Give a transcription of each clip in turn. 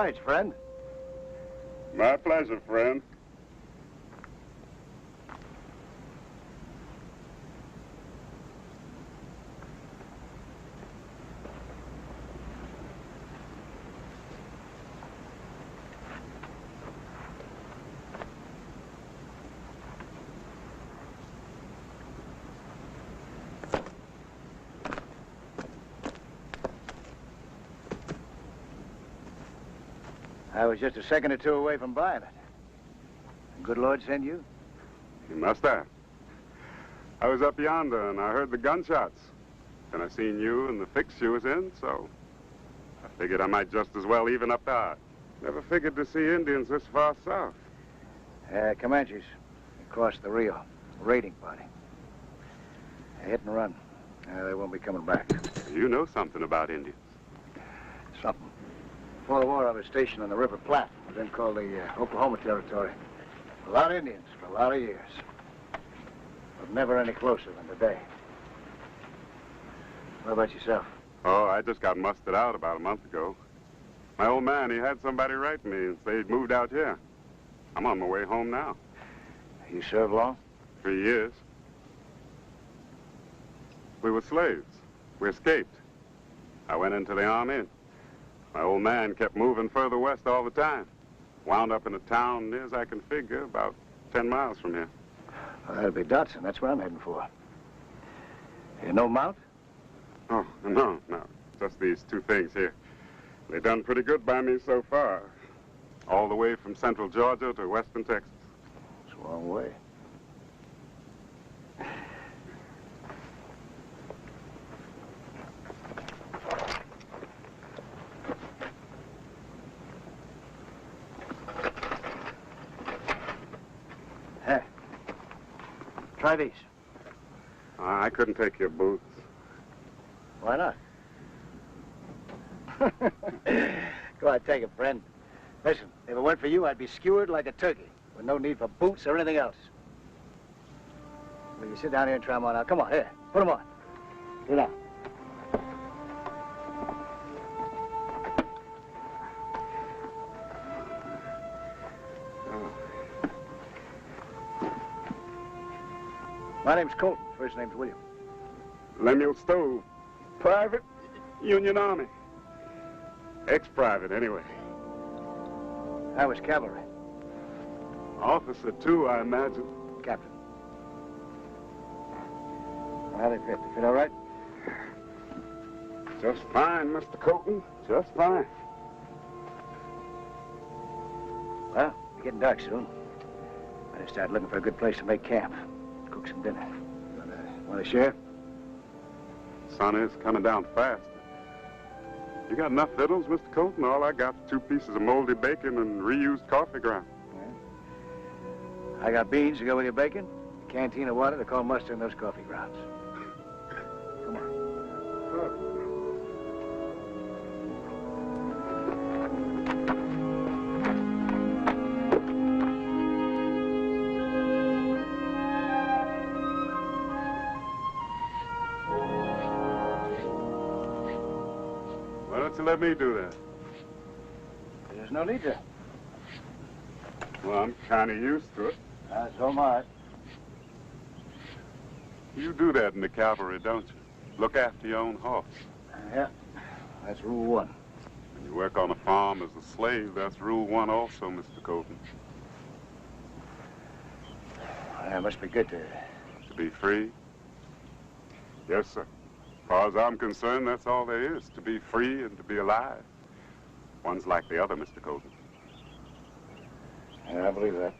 oblige, friend. My pleasure, friend. I was just a second or two away from buying it. Good Lord send you? You must have. I was up yonder and I heard the gunshots. And I seen you and the fix you was in, so I figured I might just as well even up the odds. Never figured to see Indians this far south. Comanches across the Rio. Raiding party. Hit and run. They won't be coming back. You know something about Indians. Something. Before the war, I was stationed on the River Platte, then called the Oklahoma Territory. A lot of Indians for a lot of years. But never any closer than today. What about yourself? Oh, I just got mustered out about a month ago. My old man, he had somebody write me and say he'd moved out here. I'm on my way home now. You served long? 3 years. We were slaves. We escaped. I went into the army. My old man kept moving further west all the time. Wound up in a town near as I can figure, about 10 miles from here. Well, that'll be Dotson. That's where I'm heading for. You no mount? Oh, no. Just these 2 things here. They done pretty good by me so far. All the way from central Georgia to western Texas. It's a long way. Try these. I couldn't take your boots. Why not? Go on, take it, friend. Listen, if it weren't for you, I'd be skewered like a turkey, with no need for boots or anything else. Will you sit down here and try them on out? Come on, here, put them on. Sit down. My name's Colton. First name's William. Lemuel Stowe. Private, Union Army. Ex-private, anyway. I was cavalry. Officer, too, I imagine. Captain. How they fit? They fit all right? Just fine, Mr. Colton. Just fine. Well, it's getting dark soon. Better start looking for a good place to make camp. Cook some dinner. Want to share? Sun is coming down fast. You got enough victuals, Mr. Colton? All I got is 2 pieces of moldy bacon and reused coffee ground. Yeah. I got beans to go with your bacon, a canteen of water to call muster in those coffee grounds. Come on. Why don't you let me do that? There's no need to. Well, I'm kind of used to it. So am I. You do that in the cavalry, don't you? Look after your own horse. Yeah, that's rule 1. When you work on a farm as a slave, that's rule 1 also, Mr. Colton. Well, it must be good to be free? Yes, sir. As far as I'm concerned, that's all there is, to be free and to be alive. One's like the other, Mr. Colton. Yeah, I believe that.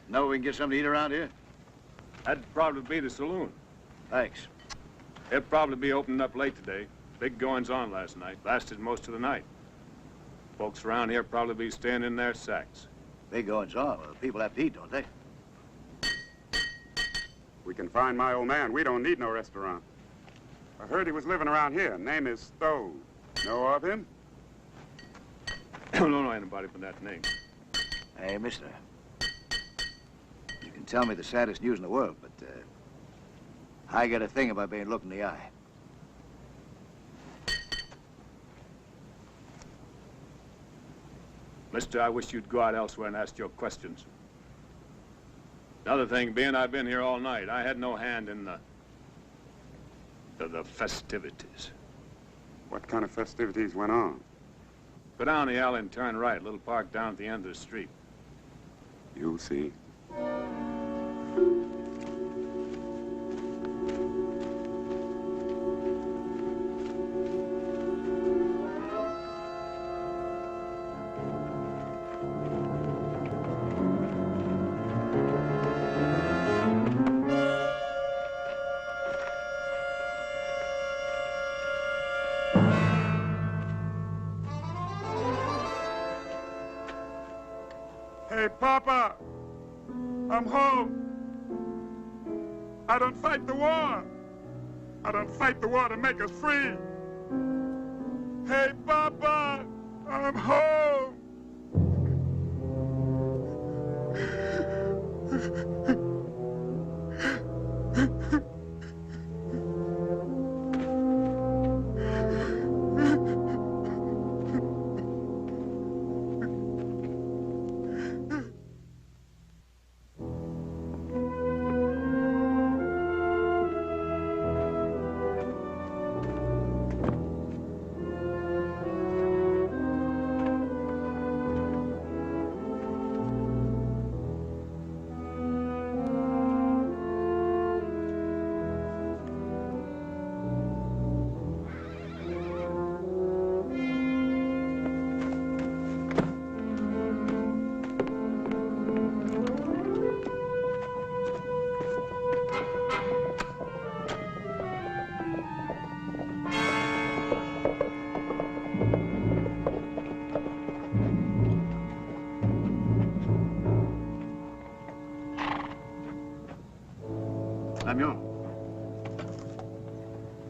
Know we can get something to eat around here? That'd probably be the saloon. Thanks. They'll probably be opening up late today. Big goings-on last night. Lasted most of the night. Folks around here probably be staying in their sacks. Big goings on. Well, people have to eat, don't they? We can find my old man. We don't need no restaurant. I heard he was living around here. Name is Stove. Know of him? I don't know anybody by that name. Hey, mister. You can tell me the saddest news in the world, but I got a thing about being looked in the eye. Mister, I wish you'd go out elsewhere and ask your questions. Another thing being, I've been here all night. I had no hand in the festivities. What kind of festivities went on? Go down the alley and turn right. Little park down at the end of the street. You'll see. Hey, Papa, I'm home. I don't fight the war. I don't fight the war to make us free. Hey, Papa, I'm home.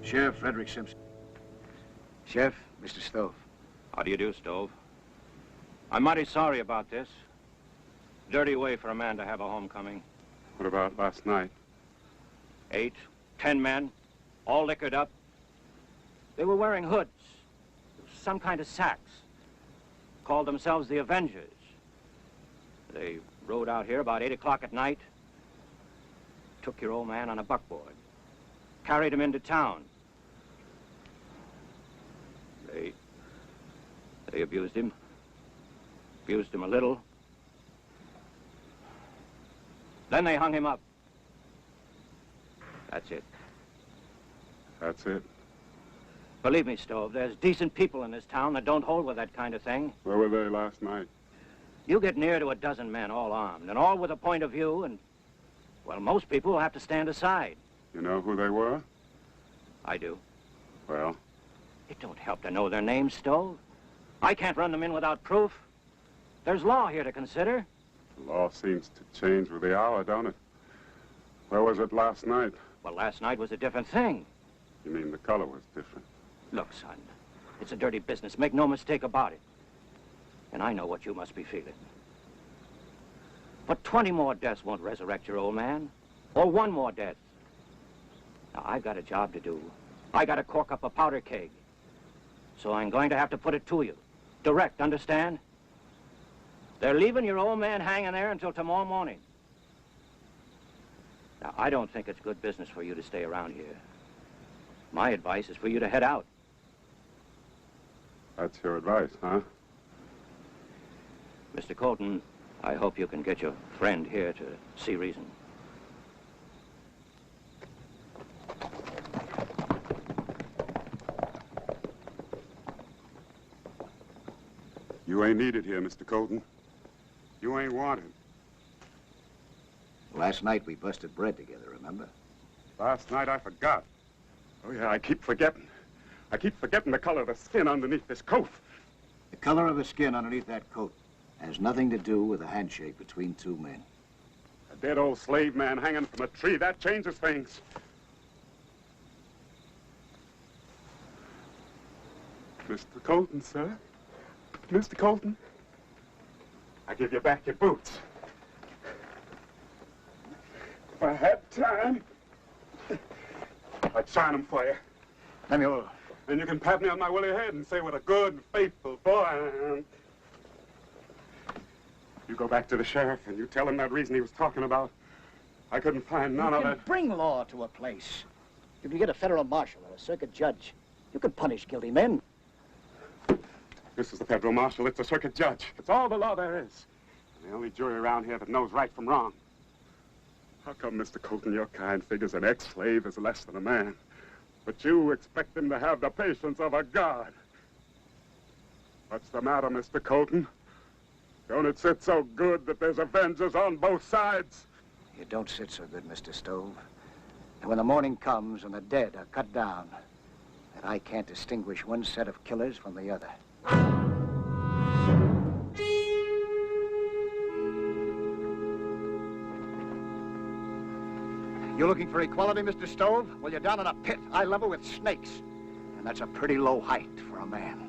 Sheriff Frederick Simpson. Sheriff, Mr. Stove. How do you do, Stove? I'm mighty sorry about this. Dirty way for a man to have a homecoming. What about last night? 8, 10 men, all liquored up. They were wearing hoods, some kind of sacks. Called themselves the Avengers. They rode out here about 8 o'clock at night. Took your old man on a buckboard. Carried him into town. They abused him. Abused him a little. Then they hung him up. That's it. That's it? Believe me, Stove, there's decent people in this town that don't hold with that kind of thing. Where were they last night? You get near to a dozen men, all armed, and all with a point of view, and, well, most people will have to stand aside. You know who they were? I do. Well? It don't help to know their names, Stove. I can't run them in without proof. There's law here to consider. The law seems to change with the hour, don't it? Where was it last night? Well, last night was a different thing. You mean the color was different? Look, son, it's a dirty business. Make no mistake about it. And I know what you must be feeling. But 20 more deaths won't resurrect your old man. Or 1 more death. Now, I've got a job to do. I got to cork up a powder keg. So I'm going to have to put it to you. Direct, understand? They're leaving your old man hanging there until tomorrow morning. Now, I don't think it's good business for you to stay around here. My advice is for you to head out. That's your advice, huh? Mr. Colton, I hope you can get your friend here to see reason. You ain't needed here, Mr. Colton. You ain't wanted. Last night we busted bread together, remember? Last night I forgot. Oh, yeah, I keep forgetting. I keep forgetting the color of the skin underneath this coat. The color of the skin underneath that coat Has nothing to do with a handshake between two men. A dead old slave man hanging from a tree, that changes things. Mr. Colton, sir. Mr. Colton. I give you back your boots. If I had time, I'd shine them for you. Lemuel. Then you can pat me on my woolly head and say what a good, faithful boy I am. You go back to the sheriff and you tell him that reason he was talking about. I couldn't find none of it. You can bring law to a place. You can get a federal marshal or a circuit judge. You can punish guilty men. This is the federal marshal. It's a circuit judge. It's all the law there is. And the only jury around here that knows right from wrong. How come, Mr. Colton, your kind figures an ex-slave is less than a man? But you expect him to have the patience of a god. What's the matter, Mr. Colton? Don't it sit so good that there's avengers on both sides? You don't sit so good, Mr. Stove. And when the morning comes and the dead are cut down, that I can't distinguish one set of killers from the other. You looking for equality, Mr. Stove? Well, you're down in a pit, eye level with snakes. And that's a pretty low height for a man.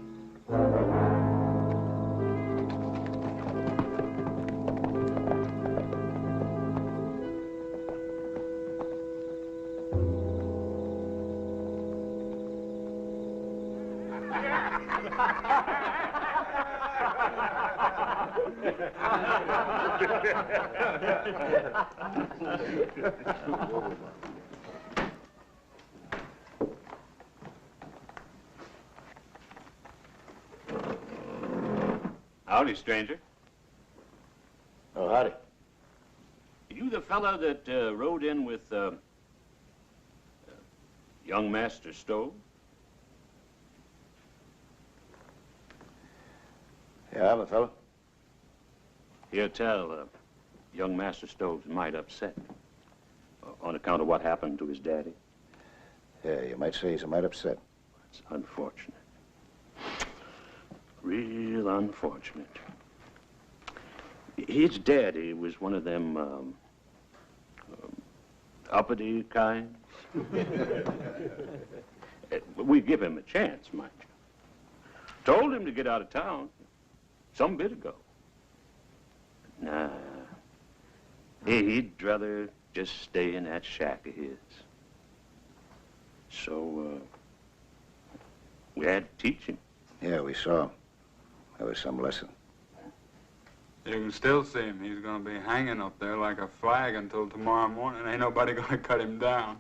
Howdy, stranger. Oh, howdy. You the fellow that rode in with young Master Stove? Yeah, I'm a fellow. Hear tell, young Master Stove's might upset on account of what happened to his daddy. Yeah, you might say he's a mite upset. It's unfortunate. Real unfortunate. His daddy was one of them uppity kinds. We give him a chance, mind you. Told him to get out of town some bit ago. Nah, he'd rather just stay in that shack of his. So, we had to teach him. Yeah, we saw him. That was some lesson. You can still see him. He's going to be hanging up there like a flag until tomorrow morning. Ain't nobody going to cut him down.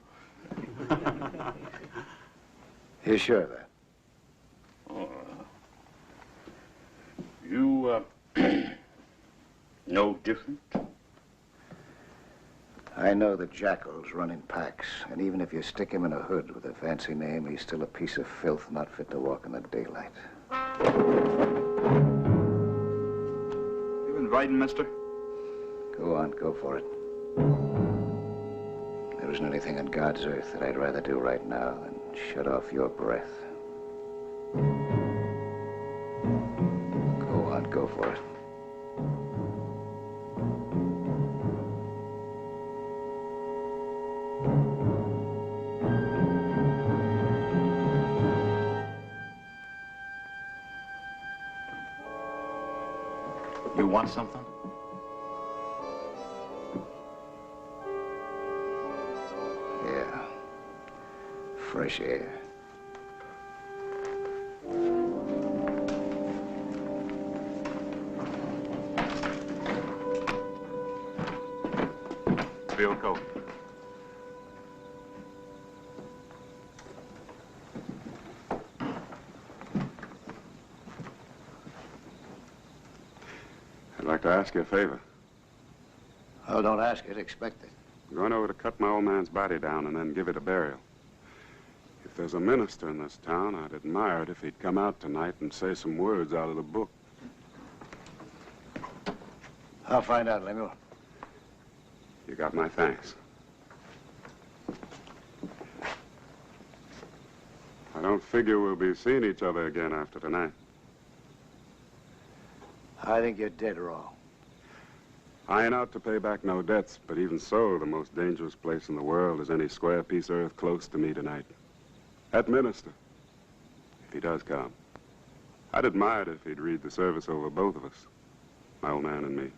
You sure of that? You, no different? I know that jackals run in packs, and even if you stick him in a hood with a fancy name, he's still a piece of filth not fit to walk in the daylight. You inviting, mister? Go on, go for it. There isn't anything on God's earth that I'd rather do right now than shut off your breath. Go on, go for it. You want something? Yeah. Fresh air. Bill Coat. I'd like to ask you a favor. Oh, don't ask it, expect it. I'm going over to cut my old man's body down and then give it a burial. If there's a minister in this town, I'd admire it if he'd come out tonight and say some words out of the book. I'll find out, Lemuel. You got my thanks. I don't figure we'll be seeing each other again after tonight. I think you're dead wrong. I ain't out to pay back no debts, but even so, the most dangerous place in the world is any square piece of earth close to me tonight. That minister, if he does come, I'd admire it if he'd read the service over both of us, my old man and me.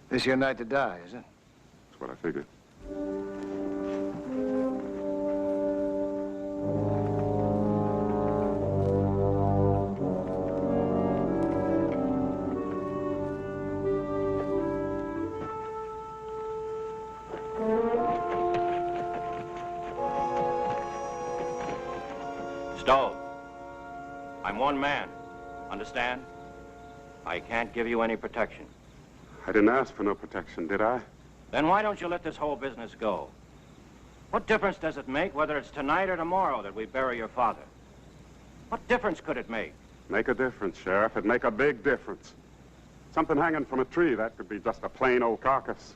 This your night to die, is it? That's what I figured. Stove, I'm one man. Understand? I can't give you any protection. I didn't ask for no protection, did I? Then why don't you let this whole business go? What difference does it make whether it's tonight or tomorrow that we bury your father? What difference could it make? Make a difference, Sheriff. It'd make a big difference. Something hanging from a tree, that could be just a plain old carcass.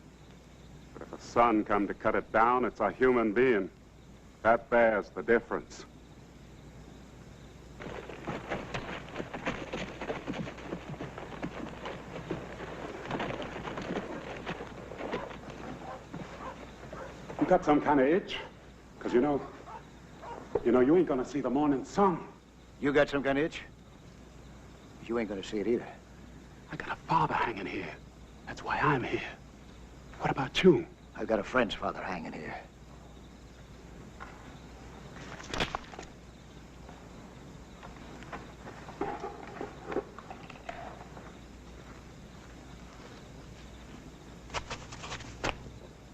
But if a sun come to cut it down, it's a human being. That bears the difference. You got some kind of itch? Because you know, you ain't gonna see the morning sun. You got some kind of itch? You ain't gonna see it either. I got a father hanging here. That's why I'm here. What about you? I've got a friend's father hanging here.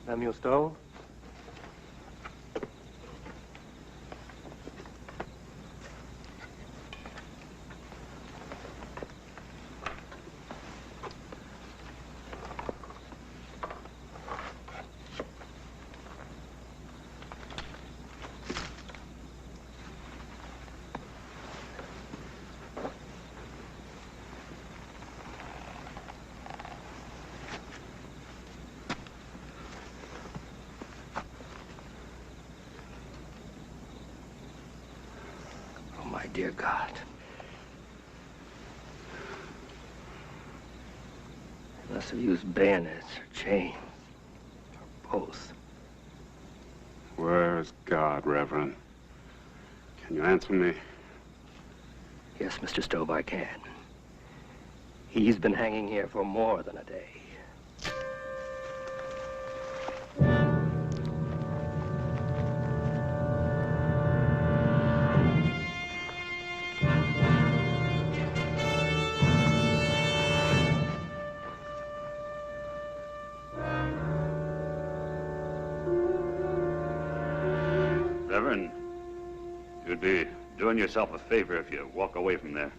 Samuel Stove? Dear God. They must have used bayonets or chains, or both. Where's God, Reverend? Can you answer me? Yes, Mr. Stove, I can. He's been hanging here for more than a day. Reverend, you'd be doing yourself a favor if you walk away from there.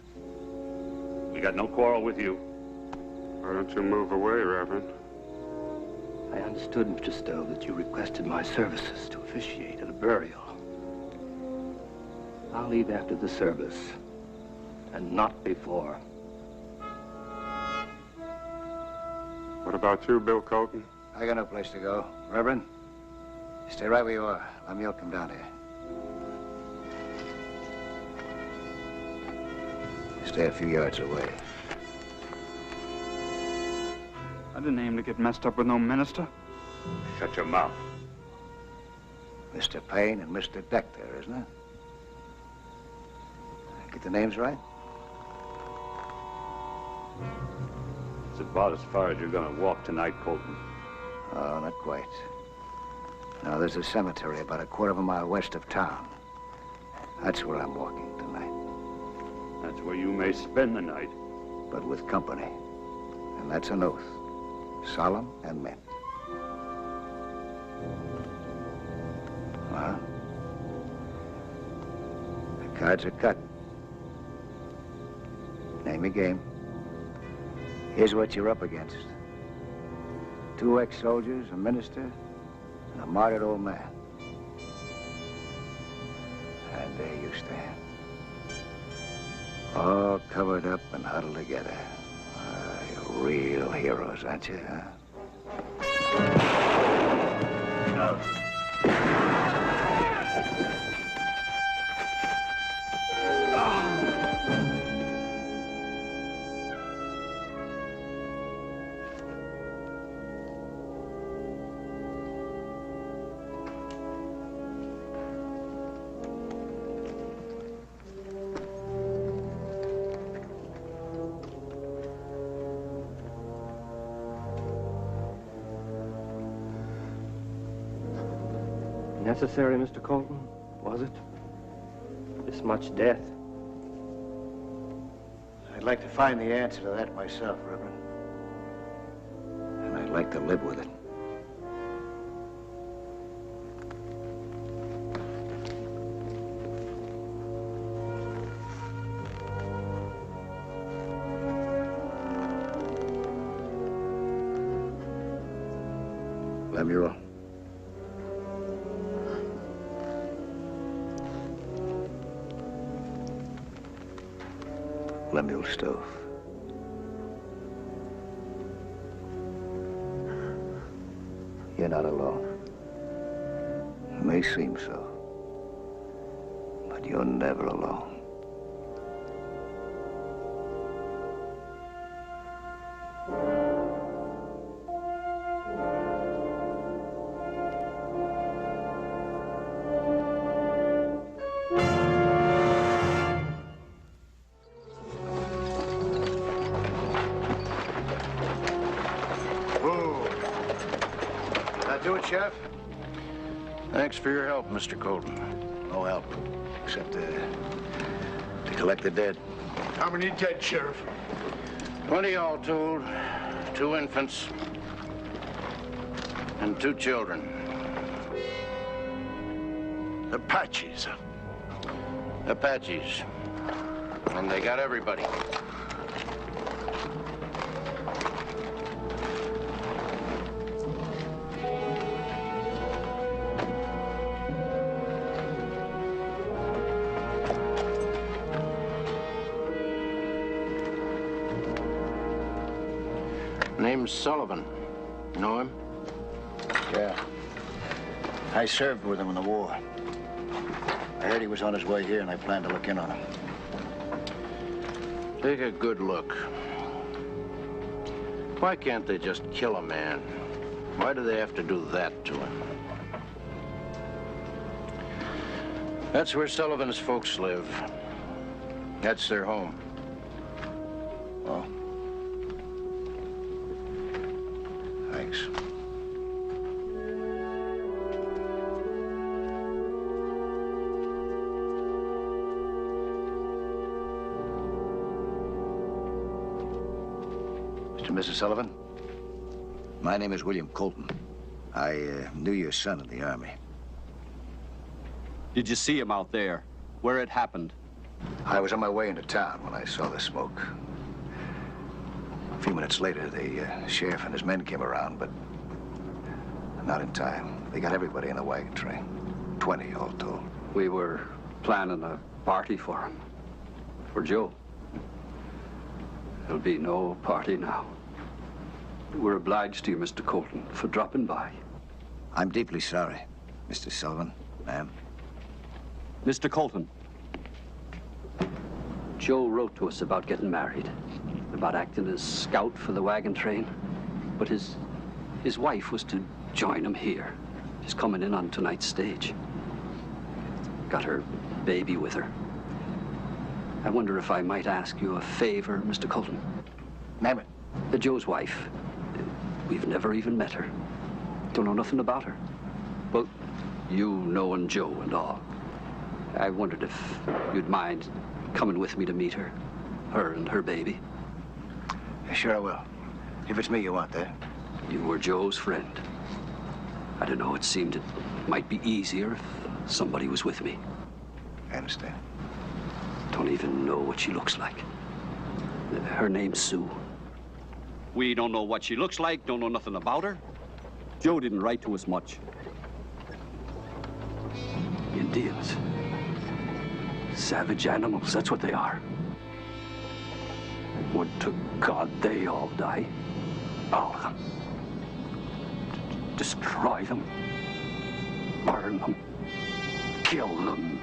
We got no quarrel with you. Why don't you move away, Reverend? I understood, Mr. Stove, that you requested my services to officiate at a burial. I'll leave after the service, and not before. What about you, Bill Colton? I got no place to go. Reverend, stay right where you are. Let me come down here. Stay a few yards away. I didn't aim to get messed up with no minister. Shut your mouth. Mr. Payne and Mr. Deck there, isn't it? Get the names right? It's about as far as you're gonna walk tonight, Colton. Oh, not quite. Now, there's a cemetery about a quarter of a mile west of town. That's where I'm walking tonight. That's where you may spend the night. But with company. And that's an oath. Solemn and meant. Well, the cards are cut. Name your game. Here's what you're up against. 2 ex-soldiers, a minister, and a martyred old man. And there you stand. All covered up and huddled together. You're real heroes, aren't you, huh? Necessary, Mr. Colton? Was it? This much death? I'd like to find the answer to that myself, Reverend. And I'd like to live with it. Lemuel. Lemuel Stove. You're not alone. It may seem so, but you're never alone. Do it, Sheriff. Thanks for your help, Mr. Colton. No help, except to collect the dead. How many dead, Sheriff? 20 all told. 2 infants. And 2 children. Apaches. Apaches. And they got everybody. Name's Sullivan. Know him? Yeah. I served with him in the war. I heard he was on his way here, and I planned to look in on him. Take a good look. Why can't they just kill a man? Why do they have to do that to him? That's where Sullivan's folks live. That's their home. Oh. Thanks. Mr. and Mrs. Sullivan, my name is William Colton. I knew your son in the Army. Did you see him out there, where it happened? I was on my way into town when I saw the smoke. A few minutes later, the sheriff and his men came around, but not in time. They got everybody in the wagon train. 20 all told. We were planning a party for him, for Joe. There'll be no party now. We're obliged to you, Mr. Colton, for dropping by. I'm deeply sorry, Mr. Sullivan, ma'am. Mr. Colton. Joe wrote to us about getting married, about acting as scout for the wagon train. But his wife was to join him here. She's coming in on tonight's stage. Got her baby with her. I wonder if I might ask you a favor, Mr. Colton. Name it. Joe's wife. We've never even met her. Don't know nothing about her. Well, you knowing Joe and all. I wondered if you'd mind coming with me to meet her. Her and her baby. Sure I will. If it's me you want there. You were Joe's friend. I don't know, it seemed it might be easier if somebody was with me. I understand. Don't even know what she looks like. Her name's Sue. We don't know what she looks like, don't know nothing about her. Joe didn't write to us much. Indians. Savage animals, that's what they are. Would to God they all die. All of them. Destroy them. Burn them. Kill them.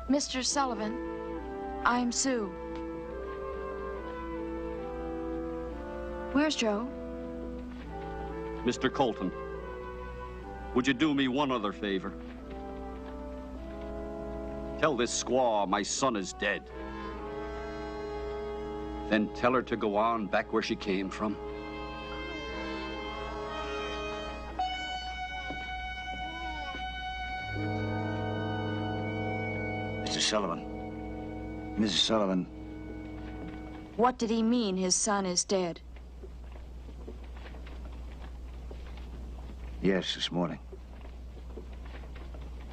Mr. Sullivan, I'm Sue. Where's Joe? Mr. Colton, would you do me one other favor? Tell this squaw my son is dead. Then tell her to go on back where she came from. Mr. Sullivan. Mrs. Sullivan. What did he mean his son is dead? Yes, this morning.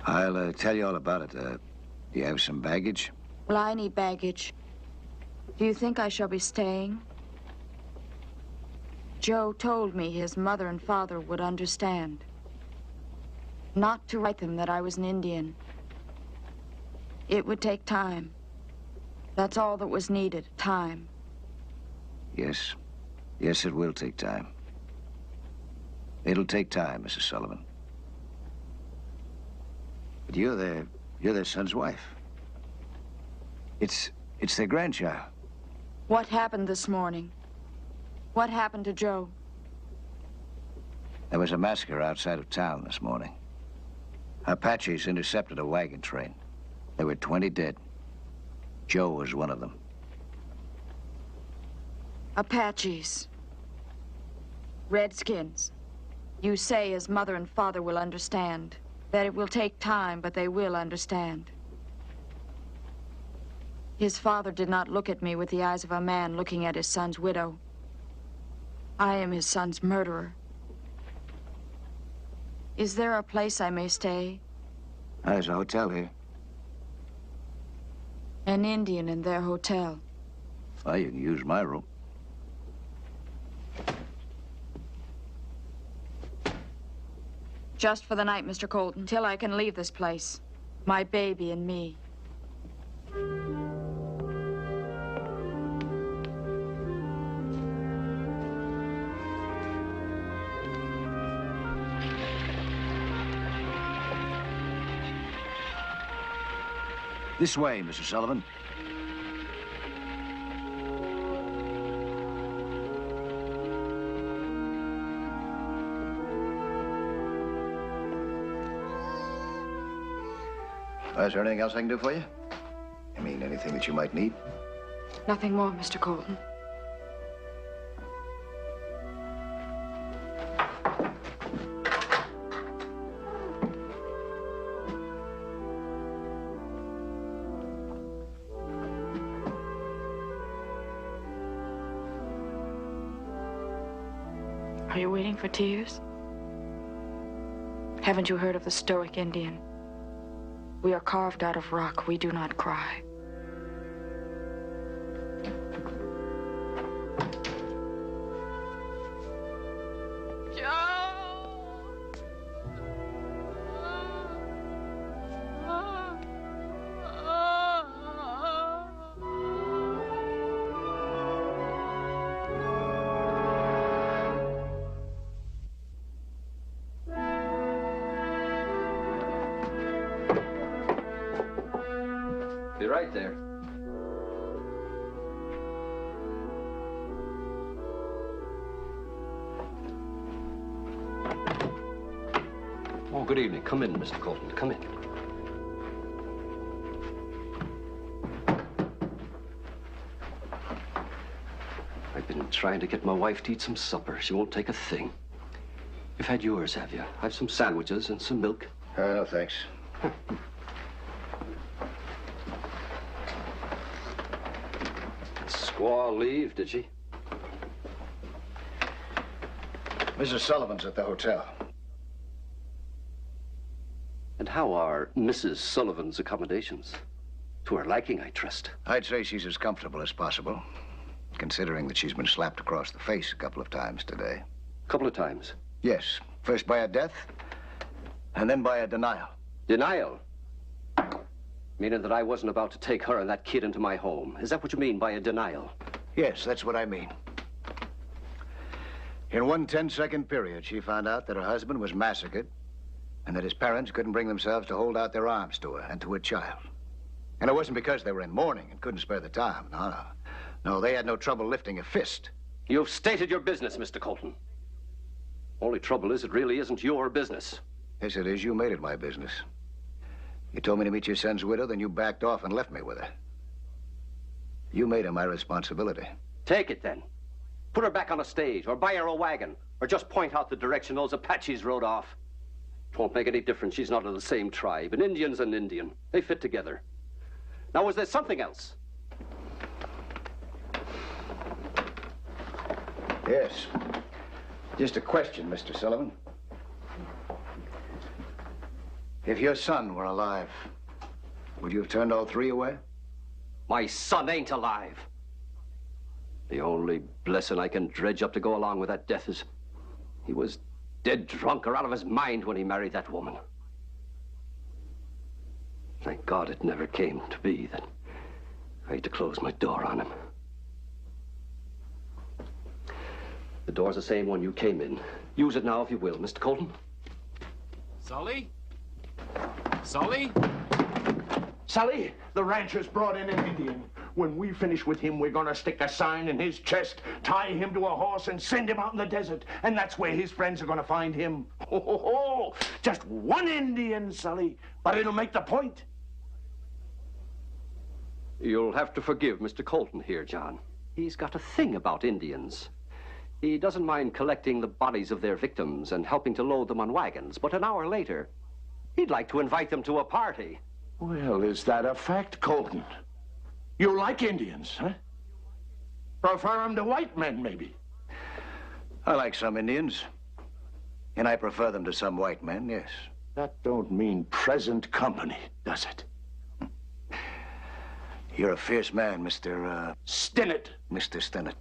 I'll tell you all about it. Do you have some baggage? Well, I need baggage. Do you think I shall be staying? Joe told me his mother and father would understand. Not to write them that I was an Indian. It would take time. That's all that was needed, time. Yes. Yes, it will take time. It'll take time, Mrs. Sullivan. But you're their son's wife. It's their grandchild. What happened this morning? What happened to Joe? There was a massacre outside of town this morning. Apaches intercepted a wagon train. There were 20 dead. Joe was one of them. Apaches. Redskins. You say his mother and father will understand. That it will take time, but they will understand. His father did not look at me with the eyes of a man looking at his son's widow. I am his son's murderer. Is there a place I may stay? There's a hotel here. An Indian in their hotel. Well, you can use my room. Just for the night, Mr. Colton, till I can leave this place. My baby and me. This way, Mr. Sullivan. Is there anything else I can do for you? I mean, anything that you might need? Nothing more, Mr. Colton. Are you waiting for tears? Haven't you heard of the stoic Indian? We are carved out of rock. We do not cry. Be right there. Oh, good evening. Come in, Mr. Colton. Come in. I've been trying to get my wife to eat some supper. She won't take a thing. You've had yours, have you? I've some sandwiches and some milk. No, thanks. Squaw leave, did she? Mrs. Sullivan's at the hotel. And how are Mrs. Sullivan's accommodations? To her liking, I trust. I'd say she's as comfortable as possible, considering that she's been slapped across the face a couple of times today. A couple of times? Yes. First by a death, And then by a denial. Denial? Meaning that I wasn't about to take her and that kid into my home. Is that what you mean by a denial? Yes, that's what I mean. In one 10-second period, she found out that her husband was massacred and that his parents couldn't bring themselves to hold out their arms to her and to her child. And it wasn't because they were in mourning and couldn't spare the time. No, no. No, they had no trouble lifting a fist. You've stated your business, Mr. Colton. Only trouble is, it really isn't your business. Yes, it is. You made it my business. You told me to meet your son's widow, then you backed off and left me with her. You made her my responsibility. Take it, then. Put her back on a stage, or buy her a wagon, or just point out the direction those Apaches rode off. It won't make any difference. She's not of the same tribe. An Indian's an Indian. They fit together. Now, was there something else? Yes. Just a question, Mr. Sullivan. If your son were alive, would you have turned all three away? My son ain't alive. The only blessing I can dredge up to go along with that death is he was dead drunk or out of his mind when he married that woman. Thank God it never came to be that I had to close my door on him. The door's the same one you came in. Use it now if you will, Mr. Colton. Sully? Sully? Sully, the rancher's brought in an Indian. When we finish with him, we're gonna stick a sign in his chest, tie him to a horse, and send him out in the desert. And that's where his friends are gonna find him. Ho, ho, ho! Just one Indian, Sully, but it'll make the point. You'll have to forgive Mr. Colton here, John. He's got a thing about Indians. He doesn't mind collecting the bodies of their victims and helping to load them on wagons, but an hour later, he'd like to invite them to a party. Well, is that a fact, Colton? You like Indians, huh? Prefer them to white men, maybe? I like some Indians. And I prefer them to some white men, yes. That don't mean present company, does it? You're a fierce man, Mr. Stinnett. Mr. Stinnett.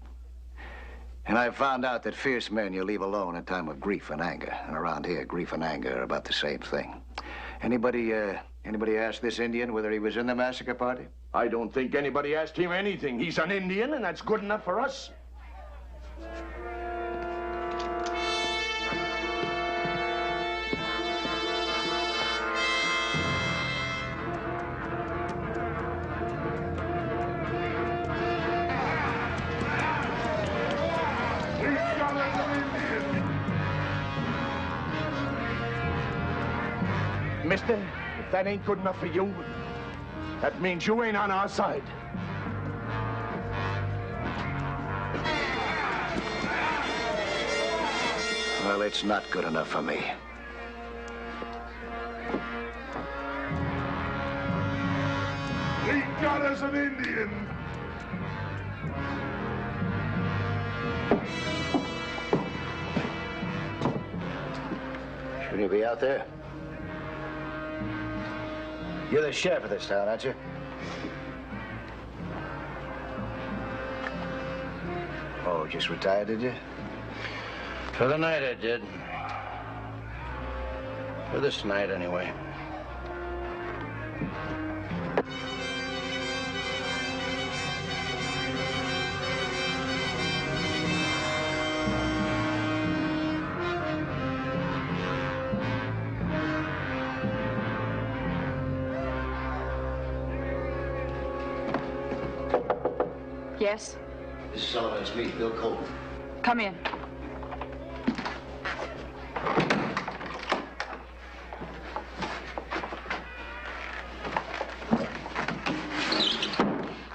And I've found out that fierce men you leave alone in time of grief and anger. And around here, grief and anger are about the same thing. Anybody ask this Indian whether he was in the massacre party? I don't think anybody asked him anything. He's an Indian, and that's good enough for us. Mister, if that ain't good enough for you, that means you ain't on our side. Well, it's not good enough for me. He got us an Indian. Shouldn't you be out there? You're the sheriff of this town, aren't you? Oh, just retired, did you? For the night I did. For this night, anyway. Yes? Mrs. Sullivan, it's me, Bill Colton. Come in.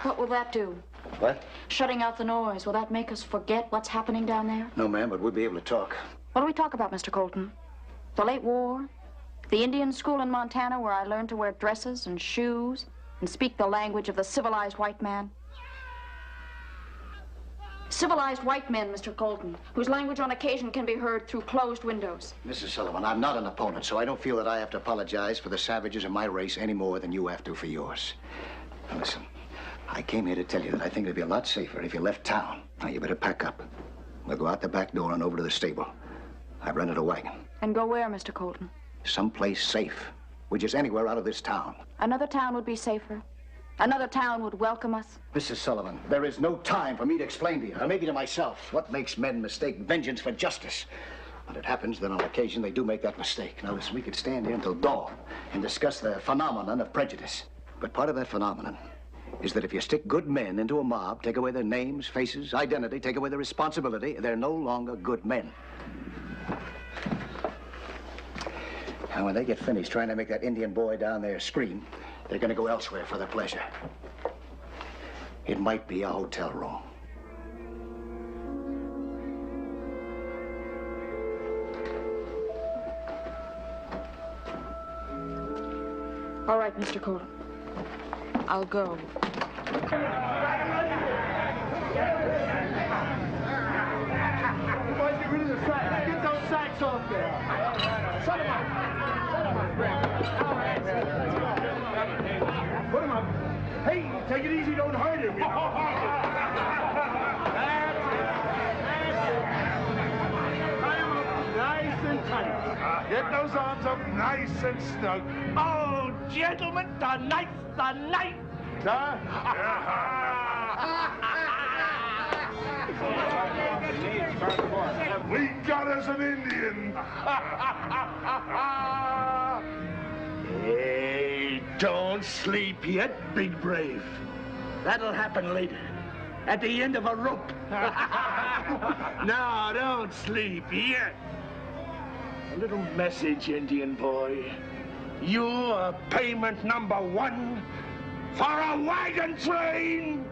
What will that do? What? Shutting out the noise. Will that make us forget what's happening down there? No, ma'am, but we'll be able to talk. What do we talk about, Mr. Colton? The late war? The Indian school in Montana where I learned to wear dresses and shoes and speak the language of the civilized white man? Civilized white men, Mr. Colton, whose language on occasion can be heard through closed windows. Mrs. Sullivan, I'm not an opponent, so I don't feel that I have to apologize for the savages of my race any more than you have to for yours. Now, listen, I came here to tell you that I think it'd be a lot safer if you left town. Now, you better pack up. We'll go out the back door and over to the stable. I've rented a wagon. And go where, Mr. Colton? Someplace safe. We're just anywhere out of this town. Another town would be safer. Another town would welcome us. Mrs. Sullivan, there is no time for me to explain to you, or maybe to myself, what makes men mistake vengeance for justice. When it happens, then on occasion they do make that mistake. Now listen, we could stand here until dawn and discuss the phenomenon of prejudice. But part of that phenomenon is that if you stick good men into a mob, take away their names, faces, identity, take away their responsibility, they're no longer good men. Now, when they get finished trying to make that Indian boy down there scream, they're going to go elsewhere for their pleasure. It might be a hotel room. All right, Mr. Colton. I'll go. Boys, get rid of the sacks. Get those sacks off there. Set them up. Put them up. Hey, take it easy. Don't hurt him. That's it. Tie him up nice and tight. Get those arms up nice and snug. Oh, gentlemen, the knife, the knife. We got us an Indian. Hey, don't sleep yet, big brave. That'll happen later, at the end of a rope. No, don't sleep yet. A little message, Indian boy. You're payment number 1 for a wagon train.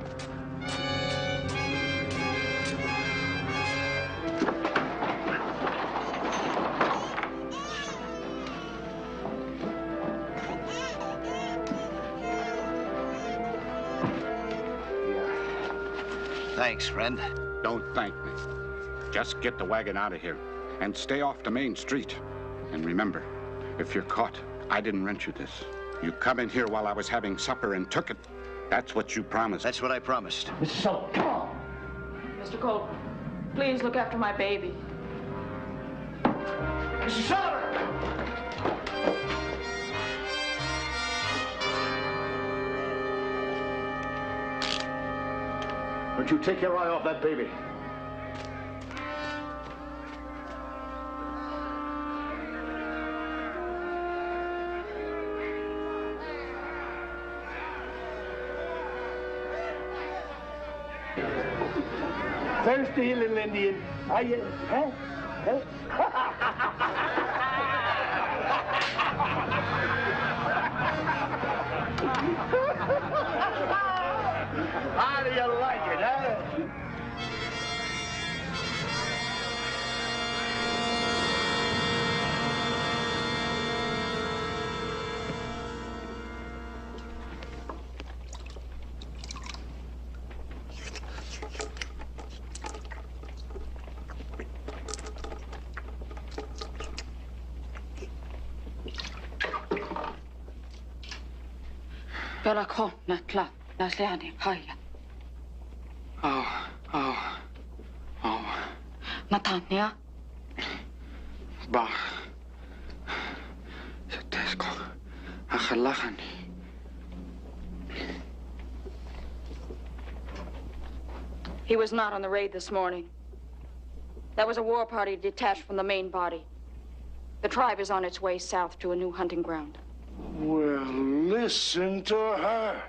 Thanks, friend. Don't thank me. Just get the wagon out of here and stay off the main street. And remember, if you're caught, I didn't rent you this. You come in here while I was having supper and took it. That's what you promised. That's what I promised. Mr. Sullivan, come on. Mr. Colton, please look after my baby. Mr. Sullivan! Don't you take your eye off that baby. Thirsty, little Indian. Are you? Huh? How do you like it, huh? Bella kom, natla, nasleani, haya. Natanya. Ba. Sa desko. Akalakan. He was not on the raid this morning. That was a war party detached from the main body. The tribe is on its way south to a new hunting ground. Well, listen to her.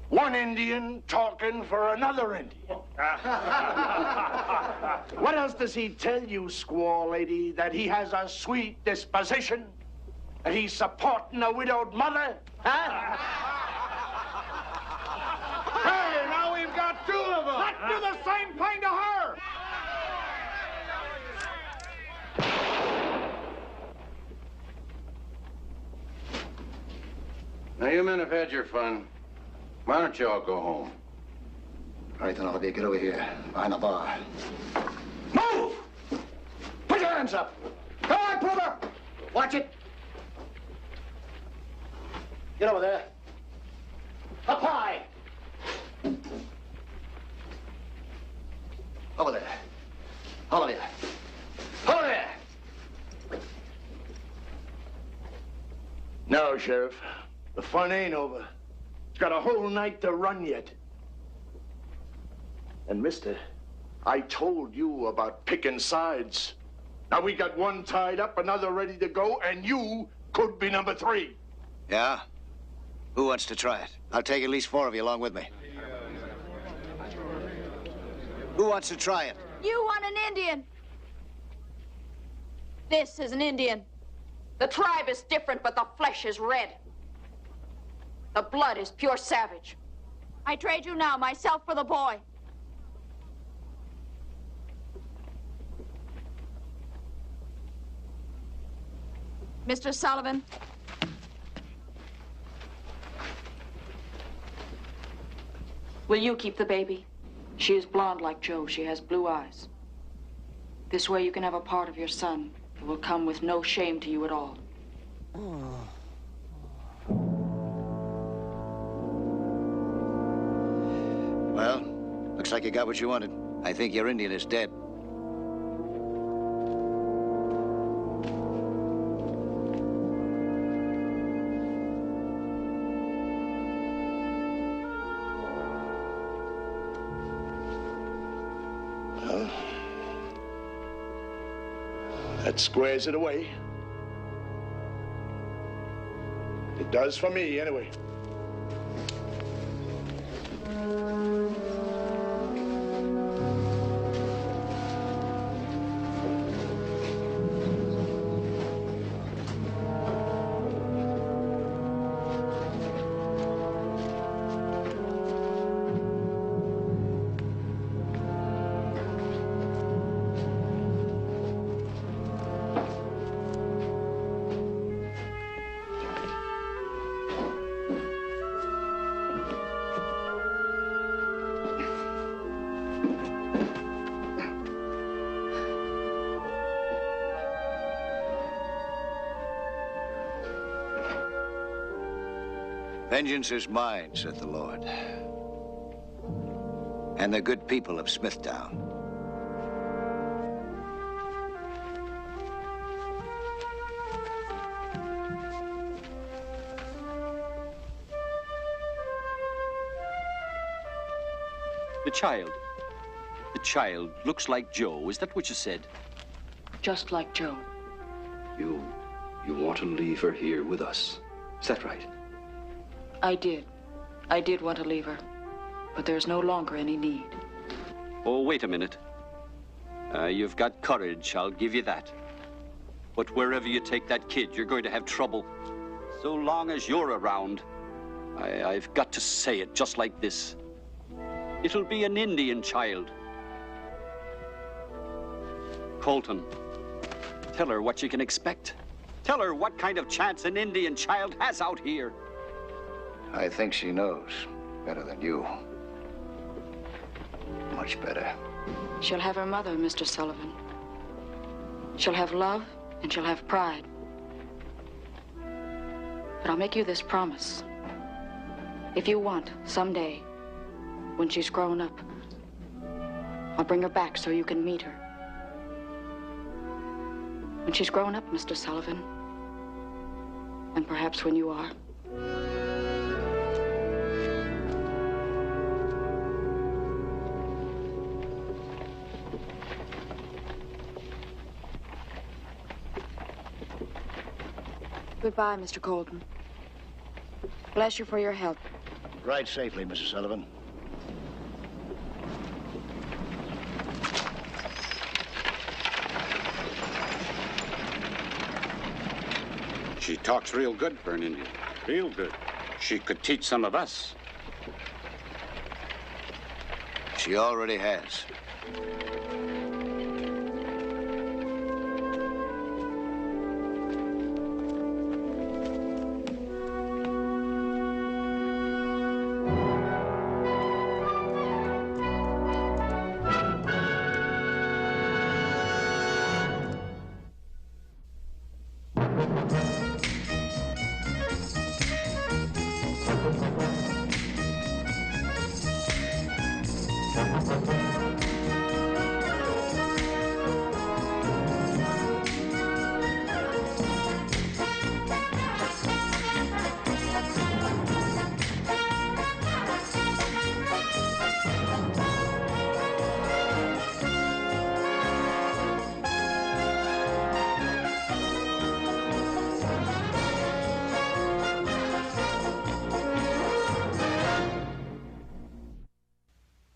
One Indian talking for another Indian. What else does he tell you, squaw lady? That he has a sweet disposition? That he's supporting a widowed mother? Huh? Hey, now we've got 2 of them. Let's do the same thing to her. Now, you men have had your fun. Why don't you all go home? All right, then, all of you, get over here, behind the bar. Move! Put your hands up. Come on, Pooper. Watch it. Get over there. Up high. Over there. All of you. Over there. No, Sheriff. The fun ain't over. It's got a whole night to run yet. And, mister, I told you about picking sides. Now we got one tied up, another ready to go, and you could be number 3. Yeah? Who wants to try it? I'll take at least 4 of you along with me. Who wants to try it? You want an Indian? This is an Indian. The tribe is different, but the flesh is red. The blood is pure savage. I trade you now, myself for the boy. Mr. Sullivan. Will you keep the baby? She is blonde like Joe. She has blue eyes. This way you can have a part of your son. It will come with no shame to you at all. Well, looks like you got what you wanted. I think your Indian is dead. Well, that squares it away. It does for me, anyway. Vengeance is mine, saith the Lord, and the good people of Smithtown. The child looks like Joe. Is that what you said? Just like Joe. You want to leave her here with us. Is that right? I did. I did want to leave her, but there's no longer any need. Oh, wait a minute. You've got courage, I'll give you that. But wherever you take that kid, you're going to have trouble. So long as you're around, I've got to say it just like this. It'll be an Indian child. Colton, tell her what she can expect. Tell her what kind of chance an Indian child has out here. I think she knows better than you. Much better. She'll have her mother, Mr. Sullivan. She'll have love and she'll have pride. But I'll make you this promise. If you want, someday, when she's grown up, I'll bring her back so you can meet her. When she's grown up, Mr. Sullivan, and perhaps when you are. Goodbye, Mr. Colton. Bless you for your help. Ride safely, Mrs. Sullivan. She talks real good for an Indian. Real good. She could teach some of us. She already has.